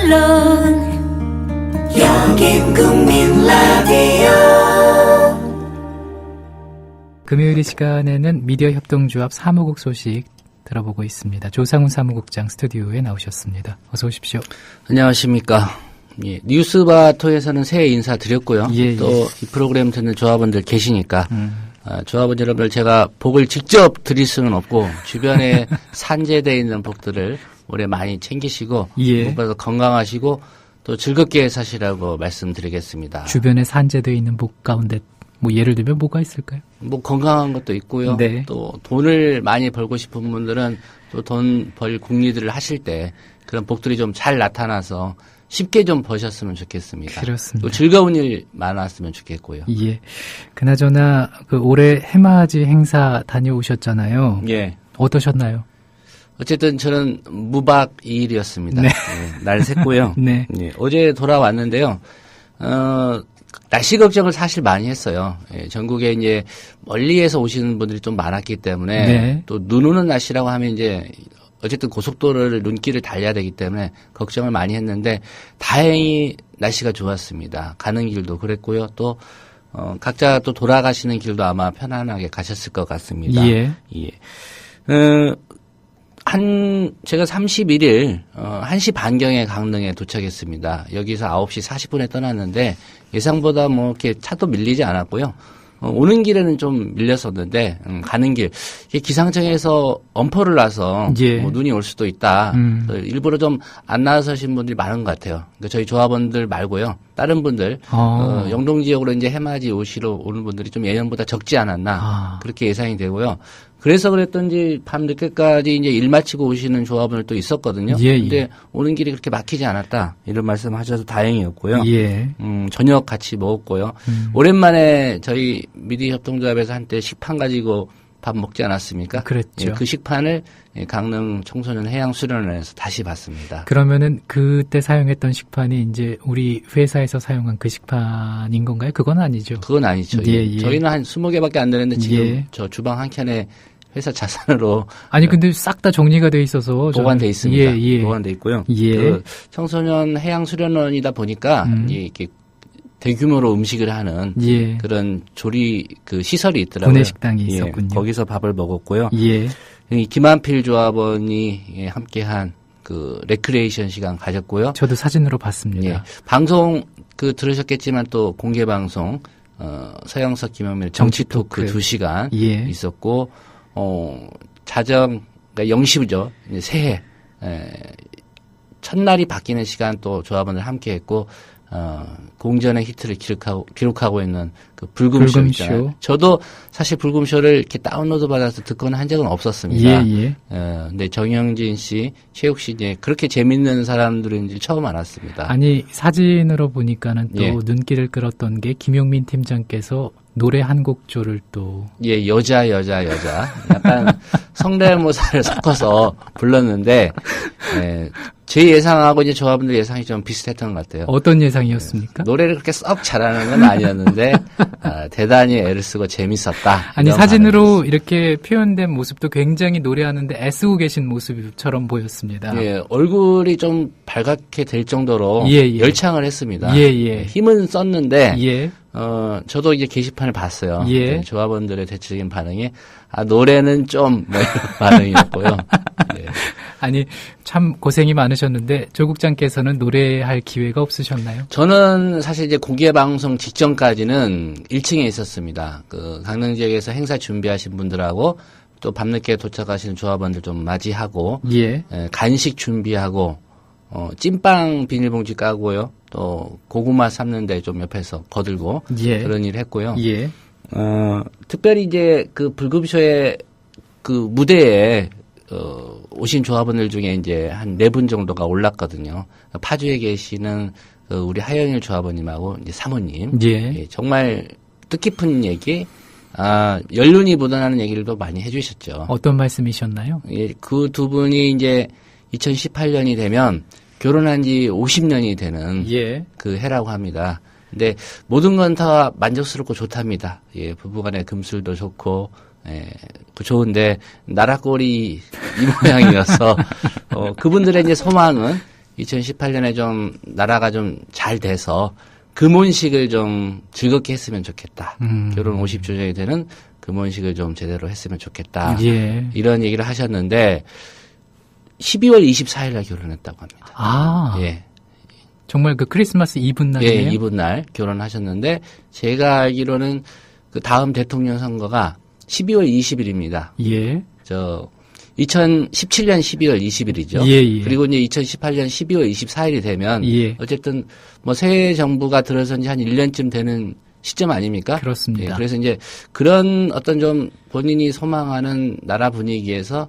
물론 여긴 국민 라디오. 금요일 이 시간에는 미디어 협동조합 사무국 소식 들어보고 있습니다. 조상훈 사무국장 스튜디오에 나오셨습니다. 어서 오십시오. 안녕하십니까. 예, 뉴스바 통해서는 새해 인사드렸고요. 예, 또 이 프로그램 듣는 조합원들 계시니까 조합원 여러분들 제가 복을 직접 드릴 수는 없고 주변에 산재되어 있는 복들을 올해 많이 챙기시고 예. 무엇보다 건강하시고 또 즐겁게 사시라고 말씀드리겠습니다. 주변에 산재되어 있는 복 가운데 뭐 예를 들면 뭐가 있을까요? 뭐 건강한 것도 있고요. 네. 또 돈을 많이 벌고 싶은 분들은 또 돈 벌 궁리들을 하실 때 그런 복들이 좀 잘 나타나서 쉽게 좀 버셨으면 좋겠습니다. 그렇습니다. 또 즐거운 일 많았으면 좋겠고요. 예. 그나저나 그 올해 해맞이 행사 다녀오셨잖아요. 예. 어떠셨나요? 어쨌든 저는 무박 2일이었습니다. 네. 예, 날 샜고요. 네. 예, 어제 돌아왔는데요. 날씨 걱정을 사실 많이 했어요. 예, 전국에 이제 멀리에서 오시는 분들이 좀 많았기 때문에 네. 또 눈 오는 날씨라고 하면 이제 어쨌든 고속도로를 눈길을 달려야 되기 때문에 걱정을 많이 했는데 다행히 날씨가 좋았습니다. 가는 길도 그랬고요. 또 각자 또 돌아가시는 길도 아마 편안하게 가셨을 것 같습니다. 예. 예. 제가 31일 1시 반경에 강릉에 도착했습니다. 여기서 9시 40분에 떠났는데 예상보다 뭐 이렇게 차도 밀리지 않았고요. 오는 길에는 좀 밀렸었는데 가는 길 기상청에서 엄포를 놔서 예. 뭐 눈이 올 수도 있다. 일부러 좀 안 나서신 분들이 많은 것 같아요. 그러니까 저희 조합원들 말고요. 다른 분들 영동 지역으로 이제 해맞이 오시러 오는 분들이 좀 예년보다 적지 않았나 그렇게 예상이 되고요. 그래서 그랬던지 밤 늦게까지 이제 일 마치고 오시는 조합원들 또 있었거든요. 예, 근데 예. 오는 길이 그렇게 막히지 않았다. 이런 말씀 하셔서 다행이었고요. 예. 저녁 같이 먹었고요. 오랜만에 저희 미디어 협동조합에서 한때 식판 가지고 밥 먹지 않았습니까? 그랬죠. 예, 그 식판을 강릉 청소년 해양수련원에서 다시 봤습니다. 그러면은 그때 사용했던 식판이 이제 우리 회사에서 사용한 그 식판인 건가요? 그건 아니죠. 그건 아니죠. 예, 예. 저희는 한 20개밖에 안 되는데 지금 예. 저 주방 한 켠에 회사 자산으로 아니 근데 싹 다 정리가 돼 있어서 보관돼 있습니다. 예, 예. 보관돼 있고요. 예. 그 청소년 해양수련원이다 보니까 이렇게 대규모로 음식을 하는 예. 그런 조리 그 시설이 있더라고요. 구내 식당이 예, 있었군요. 거기서 밥을 먹었고요. 예. 이 김한필 조합원이 함께한 그 레크레이션 시간 가졌고요. 저도 사진으로 봤습니다. 예, 방송 그 들으셨겠지만 또 공개 방송 서영석 김영민 정치 토크 2시간 예. 있었고 자정 그러니까 영시죠. 새해 첫날이 바뀌는 시간 또 조합원들 함께했고 공전의 히트를 기록하고 있는 그 불금쇼 있잖아요. 저도 사실 불금쇼를 이렇게 다운로드 받아서 듣거나 한 적은 없었습니다. 예, 예. 근데 정영진 씨, 최욱 씨 이제 그렇게 재밌는 사람들인지 처음 알았습니다. 아니 사진으로 보니까는 또 예. 눈길을 끌었던 게 김용민 팀장께서 노래 한 곡조를 또 예, 여자. 약간 성대모사를 섞어서 불렀는데, 제 예상하고 이제 조합원들 예상이 좀 비슷했던 것 같아요. 어떤 예상이었습니까? 노래를 그렇게 썩 잘하는 건 아니었는데, 대단히 애를 쓰고 재밌었다. 아니 이런 사진으로 반응이었어요. 이렇게 표현된 모습도 굉장히 노래하는데 애쓰고 계신 모습처럼 보였습니다. 예, 얼굴이 좀 발갛게 될 정도로 예, 예. 열창을 했습니다. 예. 힘은 썼는데, 예. 저도 이제 게시판을 봤어요. 예. 네, 조합원들의 대체적인 반응이, 노래는 좀, 뭐, 이런 반응이었고요. 예. 아니 참 고생이 많으셨는데 조 국장께서는 노래할 기회가 없으셨나요? 저는 사실 이제 공개 방송 직전까지는 1층에 있었습니다. 그 강릉 지역에서 행사 준비하신 분들하고 또 밤늦게 도착하시는 조합원들 좀 맞이하고, 예. 간식 준비하고, 찐빵 비닐봉지 까고요. 또 고구마 삶는데 좀 옆에서 거들고 예. 그런 일 했고요. 예. 특별히 이제 그 불금쇼의 그 무대에 오신 조합원들 중에 이제 한 4분 정도가 올랐거든요. 파주에 계시는 우리 하영일 조합원님하고 이제 사모님. 예. 정말 뜻깊은 얘기, 연륜이 묻어나는 얘기를 많이 해주셨죠. 어떤 말씀이셨나요? 예, 그 두 분이 이제 2018년이 되면 결혼한 지 50년이 되는 예. 그 해라고 합니다. 근데 모든 건 다 만족스럽고 좋답니다. 예, 부부간의 금술도 좋고, 예, 그 좋은데 나락골이 이 모양이어서 그분들의 이제 소망은 2018년에 좀 나라가 좀 잘 돼서 금혼식을 좀 즐겁게 했으면 좋겠다. 결혼 50주년이 되는 금혼식을 좀 제대로 했으면 좋겠다. 예. 이런 얘기를 하셨는데 12월 24일 날 결혼했다고 합니다. 아. 예. 정말 그 크리스마스 이브 날이에요? 예, 이브 날 결혼하셨는데 제가 알기로는 그 다음 대통령 선거가 12월 20일입니다. 예. 2017년 12월 20일이죠. 예, 예. 그리고 이제 2018년 12월 24일이 되면 예. 어쨌든 뭐 새 정부가 들어선 지 한 1년쯤 되는 시점 아닙니까? 그렇습니다. 예, 그래서 이제 그런 어떤 좀 본인이 소망하는 나라 분위기에서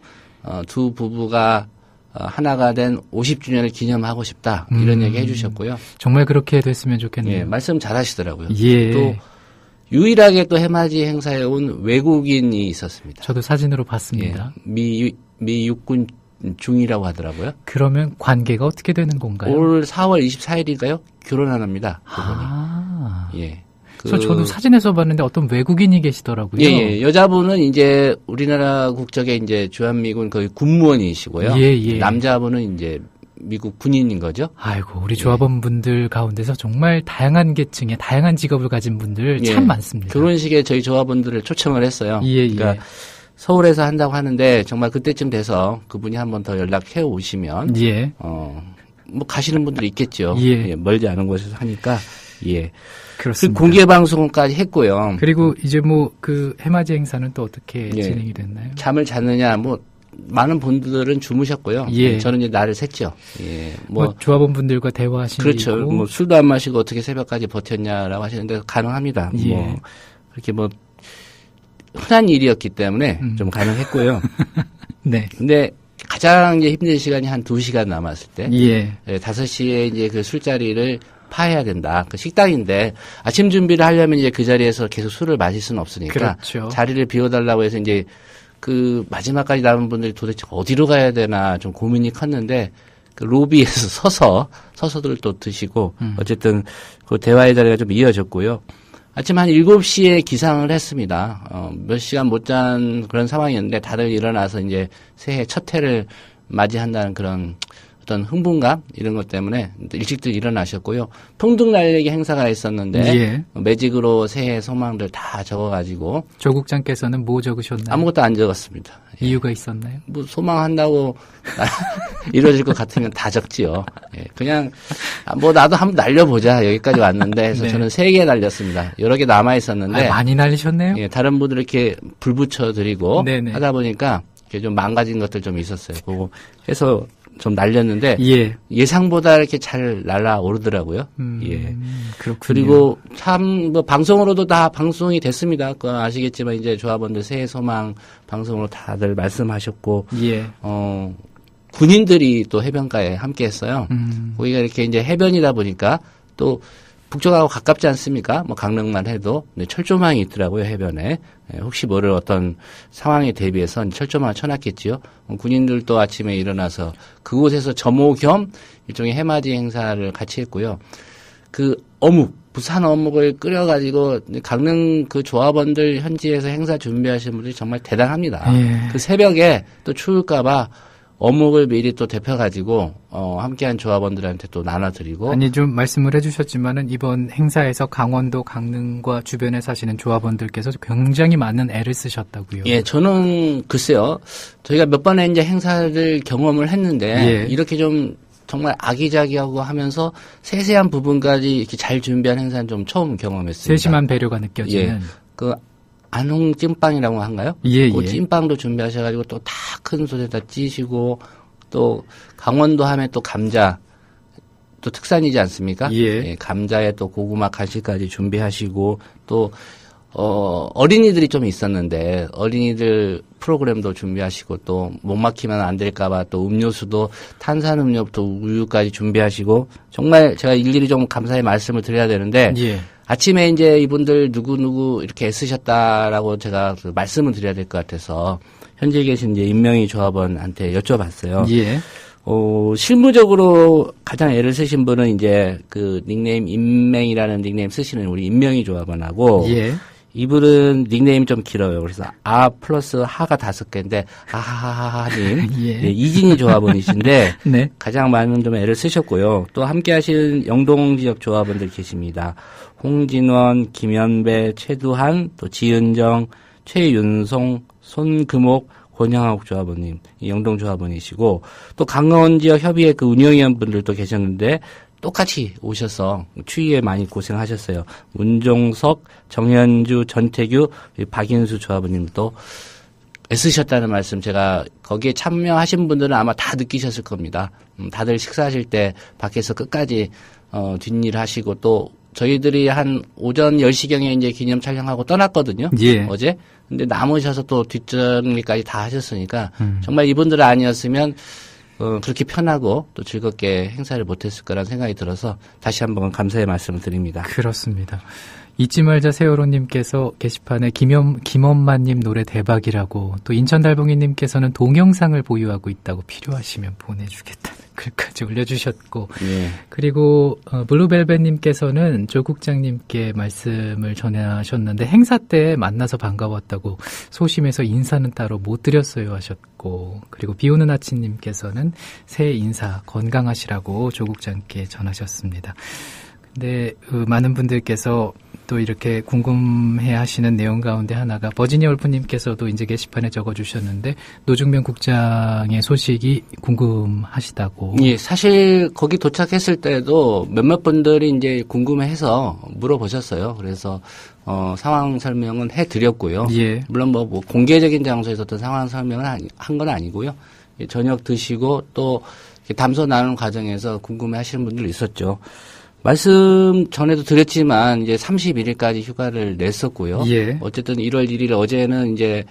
두 부부가 하나가 된 50주년을 기념하고 싶다. 이런 얘기 해주셨고요. 정말 그렇게 됐으면 좋겠네요. 예, 말씀 잘 하시더라고요. 예. 또 유일하게 또 해맞이 행사에 온 외국인이 있었습니다. 저도 사진으로 봤습니다. 예, 미 육군 중이라고 하더라고요. 그러면 관계가 어떻게 되는 건가요? 올 4월 24일인가요? 결혼합니다. 그분이. 아. 예. 저도 사진에서 봤는데 어떤 외국인이 계시더라고요. 예, 예. 여자분은 이제 우리나라 국적의 이제 주한미군 거의 군무원이시고요. 예, 예. 남자분은 이제 미국 군인인 거죠. 아이고, 우리 조합원분들 가운데서 정말 다양한 계층의 다양한 직업을 가진 분들 예. 참 많습니다. 결혼식에 저희 조합원들을 초청을 했어요. 예, 그러니까 예. 서울에서 한다고 하는데 정말 그때쯤 돼서 그분이 한 번 더 연락해 오시면 예. 뭐 가시는 분들이 있겠죠. 예. 예, 멀지 않은 곳에서 하니까 예. 그렇습니다. 공개 방송까지 했고요. 그리고 이제 뭐 그 해맞이 행사는 또 어떻게 예. 진행이 됐나요? 잠을 잤느냐 뭐 많은 분들은 주무셨고요. 예. 저는 이제 날을 샜죠. 예. 뭐 조합원분들과 대화하시고 그렇죠. 뭐 술도 안 마시고 어떻게 새벽까지 버텼냐라고 하시는데 가능합니다. 예. 뭐 그렇게 뭐 흔한 일이었기 때문에 좀 가능했고요. 네. 근데 가장 이제 힘든 시간이 한 2시간 남았을 때 예. 5시에 이제 그 술자리를 파해야 된다. 그 식당인데 아침 준비를 하려면 이제 그 자리에서 계속 술을 마실 수는 없으니까 그렇죠. 자리를 비워달라고 해서 이제 그 마지막까지 남은 분들이 도대체 어디로 가야 되나 좀 고민이 컸는데 그 로비에서 서서들 또 드시고 어쨌든 그 대화의 자리가 좀 이어졌고요. 아침 한 7시에 기상을 했습니다. 몇 시간 못 잔 그런 상황이었는데 다들 일어나서 이제 새해 첫 해를 맞이한다는 그런 어떤 흥분감 이런 것 때문에 일찍들 일어나셨고요. 통등날리기 행사가 있었는데 예. 매직으로 새해 소망들 다 적어가지고 조국장께서는 뭐 적으셨나요? 아무것도 안 적었습니다. 이유가 있었나요? 뭐 소망한다고 이루어질 것 같으면 다 적지요. 예, 그냥 뭐 나도 한번 날려보자 여기까지 왔는데 해서 네. 저는 3개 날렸습니다. 여러 개 남아 있었는데 많이 날리셨네요. 예, 다른 분들 이렇게 불 붙여드리고 네네. 하다 보니까 이렇게 좀 망가진 것들 좀 있었어요. 그거 해서 좀 날렸는데 예. 예상보다 이렇게 잘 날아오르더라고요. 예. 그렇군요. 그리고 참 뭐 방송으로도 다 방송이 됐습니다. 그 아시겠지만 이제 조합원들 새해 소망 방송으로 다들 말씀하셨고 예. 군인들이 또 해변가에 함께 했어요. 거기가 이렇게 이제 해변이다 보니까 또 북쪽하고 가깝지 않습니까? 뭐 강릉만 해도 철조망이 있더라고요, 해변에. 혹시 모를 어떤 상황에 대비해서 철조망을 쳐놨겠지요. 군인들도 아침에 일어나서 그곳에서 점호 겸 일종의 해맞이 행사를 같이 했고요. 그 부산 어묵을 끓여가지고 강릉 그 조합원들 현지에서 행사 준비하시는 분들이 정말 대단합니다. 예. 그 새벽에 또 추울까봐 어묵을 미리 또 데펴가지고 함께한 조합원들한테 또 나눠드리고. 아니 좀 말씀을 해주셨지만은 이번 행사에서 강원도 강릉과 주변에 사시는 조합원들께서 굉장히 많은 애를 쓰셨다고요. 예, 저는 글쎄요. 저희가 몇 번의 이제 행사를 경험을 했는데 예. 이렇게 좀 정말 아기자기하고 하면서 세세한 부분까지 이렇게 잘 준비한 행사는 좀 처음 경험했습니다. 세심한 배려가 느껴지는. 예. 그 안홍 찐빵이라고 한가요? 예, 그 예. 찐빵도 준비하셔가지고 또 다 큰 솥에다 찌시고 또 강원도 하면 또 감자 또 특산이지 않습니까? 예. 감자에 또 고구마 간식까지 준비하시고 또 어린이들이 좀 있었는데 어린이들 프로그램도 준비하시고 또 목 막히면 안 될까봐 또 음료수도 탄산음료부터 우유까지 준비하시고 정말 제가 일일이 좀 감사의 말씀을 드려야 되는데 예. 아침에 이제 이분들 누구누구 이렇게 애쓰셨다라고 제가 그 말씀을 드려야 될 것 같아서 현재 계신 이제 임명희 조합원한테 여쭤봤어요. 예. 실무적으로 가장 애를 쓰신 분은 이제 그 닉네임 임맹이라는 닉네임 쓰시는 우리 임명희 조합원하고 예. 이분은 닉네임이 좀 길어요. 그래서 아 플러스 하가 5개인데 아하하하님 예. 네, 이진희 조합원이신데 네. 가장 많은 좀 애를 쓰셨고요. 또 함께 하신 영동 지역 조합원들 계십니다. 홍진원, 김현배, 최두한, 또 지은정, 최윤송, 손금옥, 권양옥 조합원님, 영동 조합원이시고 또 강원 지역 협의회 그 운영위원 분들도 계셨는데 똑같이 오셔서 추위에 많이 고생하셨어요. 문종석, 정현주, 전태규, 박인수 조합원님도 애쓰셨다는 말씀 제가 거기에 참여하신 분들은 아마 다 느끼셨을 겁니다. 다들 식사하실 때 밖에서 끝까지 뒷일 하시고 또 저희들이 한 오전 10시경에 이제 기념 촬영하고 떠났거든요. 예. 어제. 근데 남으셔서 또 뒷정리까지 다 하셨으니까 정말 이분들 아니었으면 그렇게 편하고 또 즐겁게 행사를 못했을 거라는 생각이 들어서 다시 한번 감사의 말씀을 드립니다. 그렇습니다. 잊지 말자 세월호님께서 게시판에 김엄마님 노래 대박이라고 또 인천달봉이님께서는 동영상을 보유하고 있다고 필요하시면 보내주겠다는 글까지 올려주셨고 예. 그리고 블루벨벳님께서는 조 국장님께 말씀을 전하셨는데 행사 때 만나서 반가웠다고 소심해서 인사는 따로 못 드렸어요 하셨고 그리고 비오는 아침님께서는 새해 인사 건강하시라고 조 국장께 전하셨습니다. 근데 많은 분들께서 또 이렇게 궁금해 하시는 내용 가운데 하나가 버지니아 울프님께서도 이제 게시판에 적어주셨는데 노중명 국장의 소식이 궁금하시다고. 예, 사실 거기 도착했을 때도 몇몇 분들이 이제 궁금해해서 물어보셨어요. 그래서 상황 설명은 해드렸고요. 예. 물론 뭐 공개적인 장소에서 어떤 상황 설명을 한 건 아니고요. 저녁 드시고 또 담소 나누는 과정에서 궁금해하시는 분들 있었죠. 말씀 전에도 드렸지만 이제 31일까지 휴가를 냈었고요. 예. 어쨌든 1월 1일 어제는 이제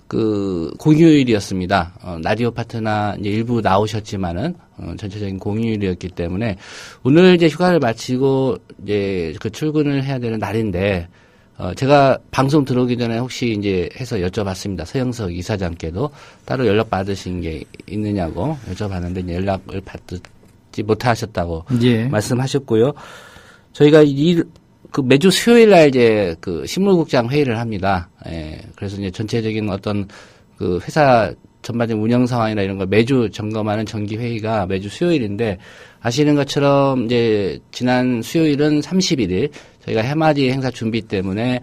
그 공휴일이었습니다. 라디오 파트나 이제 일부 나오셨지만은 전체적인 공휴일이었기 때문에 오늘 이제 휴가를 마치고 이제 그 출근을 해야 되는 날인데 제가 방송 들어오기 전에 혹시 이제 해서 여쭤봤습니다. 서영석 이사장께도 따로 연락 받으신 게 있느냐고 여쭤봤는데 이제 연락을 받지 못하셨다고 예. 말씀하셨고요. 저희가 그 매주 수요일 날 이제 그 실무국장 회의를 합니다. 예. 그래서 이제 전체적인 어떤 그 회사 전반적인 운영 상황이나 이런 걸 매주 점검하는 정기 회의가 매주 수요일인데 아시는 것처럼 이제 지난 수요일은 31일 저희가 해맞이 행사 준비 때문에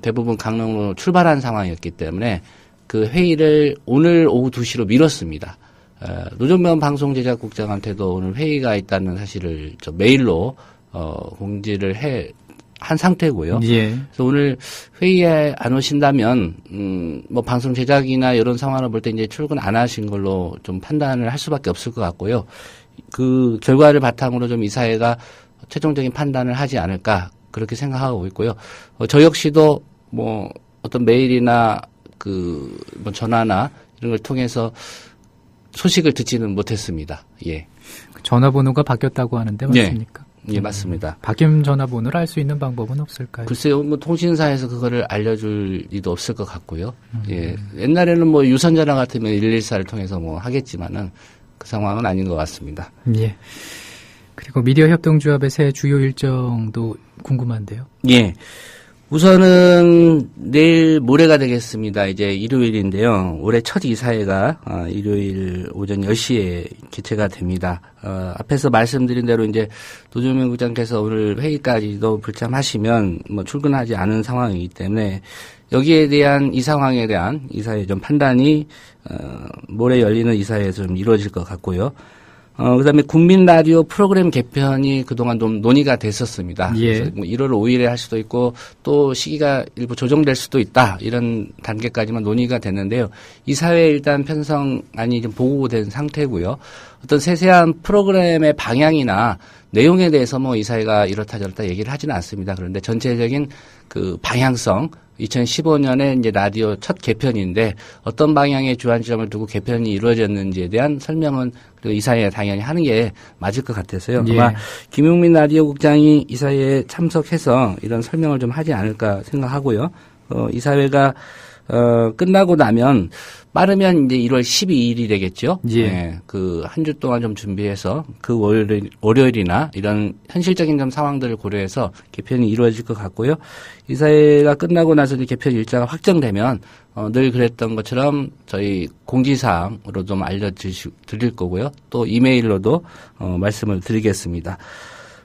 대부분 강릉으로 출발한 상황이었기 때문에 그 회의를 오늘 오후 2시로 미뤘습니다. 노정면 방송제작국장한테도 오늘 회의가 있다는 사실을 저 메일로 공지를 한 상태고요. 예. 그래서 오늘 회의에 안 오신다면 뭐 방송 제작이나 이런 상황을 볼 때 이제 출근 안 하신 걸로 좀 판단을 할 수밖에 없을 것 같고요. 그 결과를 바탕으로 좀 이사회가 최종적인 판단을 하지 않을까 그렇게 생각하고 있고요. 저 역시도 뭐 어떤 메일이나 그 뭐 전화나 이런 걸 통해서 소식을 듣지는 못했습니다. 예. 전화번호가 바뀌었다고 하는데 맞습니까? 예, 맞습니다. 바뀐 전화번호를 알 수 있는 방법은 없을까요? 글쎄요, 뭐 통신사에서 그거를 알려줄 리도 없을 것 같고요. 예, 옛날에는 뭐 유선전화 같으면 114를 통해서 뭐 하겠지만은 그 상황은 아닌 것 같습니다. 예. 그리고 미디어 협동조합의 새 주요 일정도 궁금한데요. 예. 우선은 내일 모레가 되겠습니다. 이제 일요일인데요. 올해 첫 이사회가 일요일 오전 10시에 개최가 됩니다. 앞에서 말씀드린 대로 이제 노정명 국장께서 오늘 회의까지도 불참하시면 뭐 출근하지 않은 상황이기 때문에 여기에 대한 이 상황에 대한 이사회 좀 판단이 모레 열리는 이사회에서 좀 이루어질 것 같고요. 그다음에 국민 라디오 프로그램 개편이 그동안 좀 논의가 됐었습니다. 예. 그래서 뭐 1월 5일에 할 수도 있고 또 시기가 일부 조정될 수도 있다. 이런 단계까지만 논의가 됐는데요. 이 사회에 일단 편성안이 좀 보고된 상태고요. 어떤 세세한 프로그램의 방향이나 내용에 대해서 뭐 이 사회가 이렇다 저렇다 얘기를 하지는 않습니다. 그런데 전체적인 그 방향성 2015년에 이제 라디오 첫 개편인데 어떤 방향의 주안점을 두고 개편이 이루어졌는지에 대한 설명은 그리고 이사회에 당연히 하는 게 맞을 것 같아서요. 예. 아마 김용민 라디오 국장이 이사회에 참석해서 이런 설명을 좀 하지 않을까 생각하고요. 이사회가 끝나고 나면 빠르면 이제 1월 12일이 되겠죠. 예. 네, 그 한 주 동안 좀 준비해서 그 월요일이나 이런 현실적인 좀 상황들을 고려해서 개편이 이루어질 것 같고요. 이사회가 끝나고 나서 이제 개편 일자가 확정되면 늘 그랬던 것처럼 저희 공지사항으로 좀 알려드릴 거고요. 또 이메일로도 말씀을 드리겠습니다.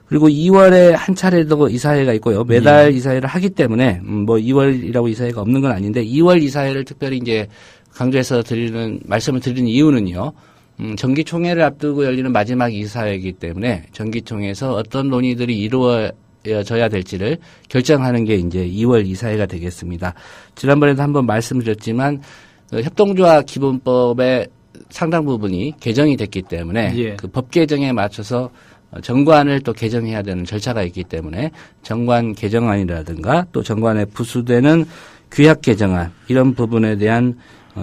그리고 2월에 한 차례 더 이사회가 있고요. 매달 이사회를 하기 때문에 뭐 2월이라고 이사회가 없는 건 아닌데 2월 이사회를 특별히 이제 강조해서 말씀을 드리는 이유는요. 정기총회를 앞두고 열리는 마지막 이사회이기 때문에 정기총회에서 어떤 논의들이 이루어져야 될지를 결정하는 게 이제 2월 이사회가 되겠습니다. 지난번에도 한번 말씀드렸지만 협동조합 기본법의 상당 부분이 개정이 됐기 때문에 그 법 개정에 맞춰서 정관을 또 개정해야 되는 절차가 있기 때문에 정관 개정안이라든가 또 정관에 부수되는 규약 개정안 이런 부분에 대한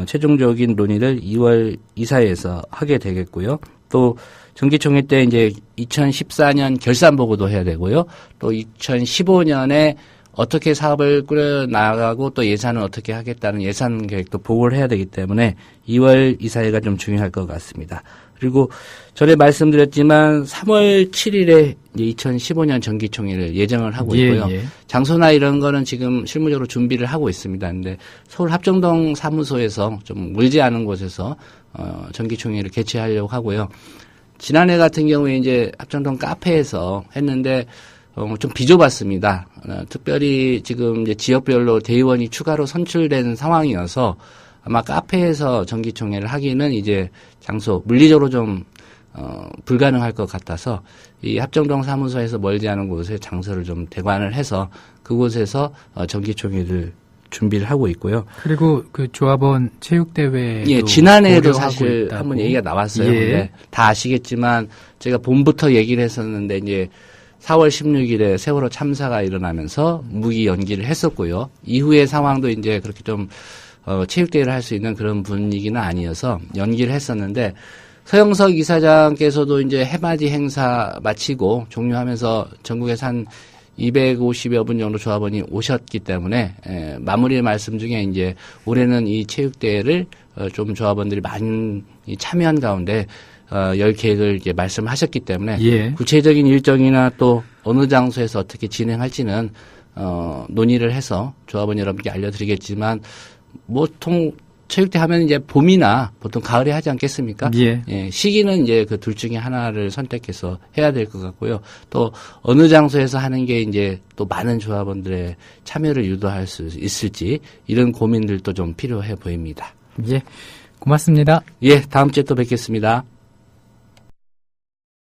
최종적인 논의를 2월 이사회에서 하게 되겠고요. 또 정기총회 때 이제 2014년 결산 보고도 해야 되고요. 또 2015년에 어떻게 사업을 꾸려나가고 또 예산은 어떻게 하겠다는 예산 계획도 보고를 해야 되기 때문에 2월 이사회가 좀 중요할 것 같습니다. 그리고 전에 말씀드렸지만 3월 7일에 이제 2015년 정기총회를 예정을 하고 있고요. 장소나 이런 거는 지금 실무적으로 준비를 하고 있습니다. 근데 서울 합정동 사무소에서 좀 멀지 않은 곳에서 정기총회를 개최하려고 하고요. 지난해 같은 경우에 이제 합정동 카페에서 했는데 좀 비좁았습니다. 특별히 지금 이제 지역별로 대의원이 추가로 선출된 상황이어서 아마 카페에서 정기총회를 하기는 이제 장소 물리적으로 좀 불가능할 것 같아서 이 합정동 사무소에서 멀지 않은 곳에 장소를 좀 대관을 해서 그곳에서 정기총회를 준비를 하고 있고요. 그리고 그 조합원 체육대회 지난해에도 사실 한번 얘기가 나왔어요. 근데 다 아시겠지만 제가 봄부터 얘기를 했었는데 이제 4월 16일에 세월호 참사가 일어나면서 무기 연기를 했었고요. 이후의 상황도 이제 그렇게 좀 체육대회를 할 수 있는 그런 분위기는 아니어서 연기를 했었는데 서영석 이사장께서도 이제 해맞이 행사 마치고 종료하면서 전국에서 한 250여 분 정도 조합원이 오셨기 때문에 마무리 말씀 중에 이제 올해는 이 체육대회를 좀 조합원들이 많이 참여한 가운데 열 계획을 이제 말씀하셨기 때문에 구체적인 일정이나 또 어느 장소에서 어떻게 진행할지는 논의를 해서 조합원 여러분께 알려드리겠지만 보통 체육대 하면 이제 봄이나 보통 가을에 하지 않겠습니까? 시기는 이제 그 둘 중에 하나를 선택해서 해야 될 것 같고요. 또 어느 장소에서 하는 게 이제 또 많은 조합원들의 참여를 유도할 수 있을지 이런 고민들도 좀 필요해 보입니다. 고맙습니다. 다음 주에 또 뵙겠습니다.